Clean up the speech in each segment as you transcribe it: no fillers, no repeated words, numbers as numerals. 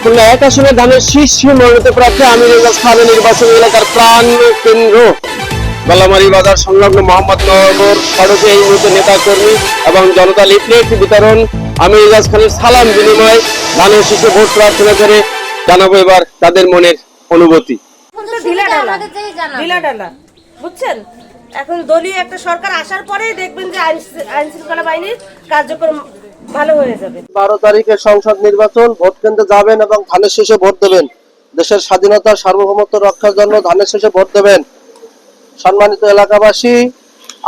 খুলনা ১ আসনে ধানের শীর্ষ মনোনীত প্রার্থী আমির এজাজ খান নির্বাচনী এলাকার প্রাণ কেন্দ্র গলামারী বাজার সংলগ্ন মোহাম্মদনগর সড়কে এই মুহূর্তে নেতা কর্মী এবং জনতা লিফলেট বিতরণ আমির এজাজ খানের সালাম বিনিময় ধানের শীর্ষে ভোট প্রার্থনা করে জানাবো এবার তাদের মনের অনুভূতি। ঢিলাঢালা বুঝছেন, এখন দলীয় একটা সরকার আসার পরেই দেখবেন যে আইন শৃঙ্খলা বাহিনীর কার্যক্রম ভালো হয়ে যাবে। 12 তারিখে সংসদ নির্বাচন, ভোট কেন্দ্রে যাবেন এবং ধানের শীষে ভোট দেবেন। দেশের স্বাধীনতা সার্বভৌমত্ব রক্ষার জন্য ধানের শীষে ভোট দেবেন। সম্মানিত এলাকাবাসী,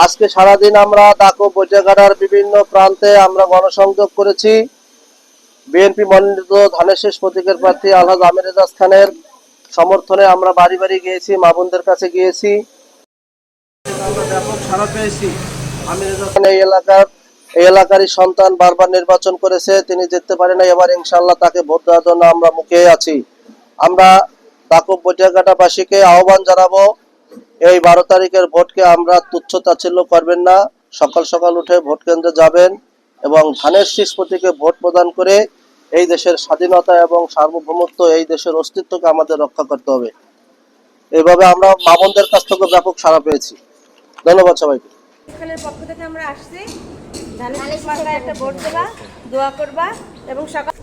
আজকে সারাদিন আমরা দাকো বৈঠাগাড়ার বিভিন্ন প্রান্তে আমরা গণসংযোগ করেছি। বিএনপি মনোনীত ধানের শীষ প্রতীকের প্রার্থী আলহাজ আমির এজাজ খানের সমর্থনে আমরা বাড়ি বাড়ি গিয়েছি, মা বোনদের কাছে গিয়েছি। আমরা ব্যাপক সাড়া পেয়েছি। আমির এজাজ খান এই এলাকারই সন্তান, বারবার নির্বাচন করেছে, তিনি জিততে পারে না। এবার ইনশাআল্লাহ তাকে ভোট দেওয়ার জন্য আমরা মুখিয়ে আছি। আমরা দাকো বৈঠাগাড়াবাসীকে আহ্বান জানাবো, এই 12 তারিখের ভোটকে আমরা তুচ্ছ তাচ্ছিল্য করবেন না। সকাল সকাল উঠে ভোট কেন্দ্রে যাবেন এবং ধানের শীষ প্রতীকে ভোট প্রদান করে এই দেশের স্বাধীনতা এবং সার্বভৌমত্ব, এই দেশের অস্তিত্বকে আমাদের রক্ষা করতে হবে। এভাবে আমরা মা বোনদের কাছ থেকে ব্যাপক সাড়া পেয়েছি। ধন্যবাদ সবাইকে। এখানের পক্ষ থেকে আমরা আসছি, ধানের শীষ মার্কায় একটা ভোট দেবা, দোয়া করবা এবং সকাল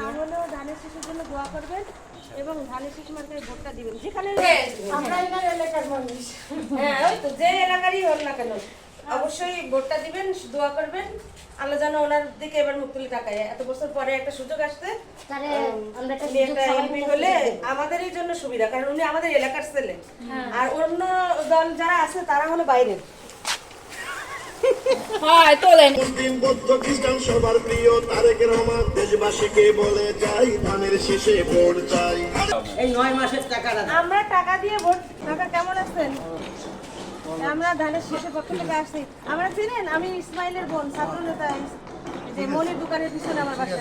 নাম হলেও ধানের শীষের জন্য দোয়া করবেন এবং ধানের শীষ মার্কায় ভোটটা দিবেন। যেখানে হ্যাঁ, ওই তো যে এলাকারই হোক না কেন অবশ্যই ভোটটা দিবেন, দোয়া করবেন। আল্লাহ যেন ওনার দিকে এবার মুখ তুলে তাকায়। এত বছর পরে একটা সুযোগ আসছে, একটা এমপি হলে আমাদেরই জন্য সুবিধা, কারণ উনি আমাদের এলাকার ছেলে। আর অন্য দল যারা আছে তারা হলো বাইরের। মুসলিম বৌদ্ধ খ্রিস্টান সবার প্রিয় তারেক রহমান দেশবাসীকে বলে যাই ধানের শীষে ভোট চাই। এই 9 মাসের টাকাটা আমরা টাকা দিয়ে ভোট। টাকা কেমন আছেন? আমরা ধানের শীষের পক্ষ থেকে আসছি। আমরা চিনেন, আমি ইসমাইলের বোন, ছাত্র নেতা, যে মনির দোকানের পিছনে আমার বাসা।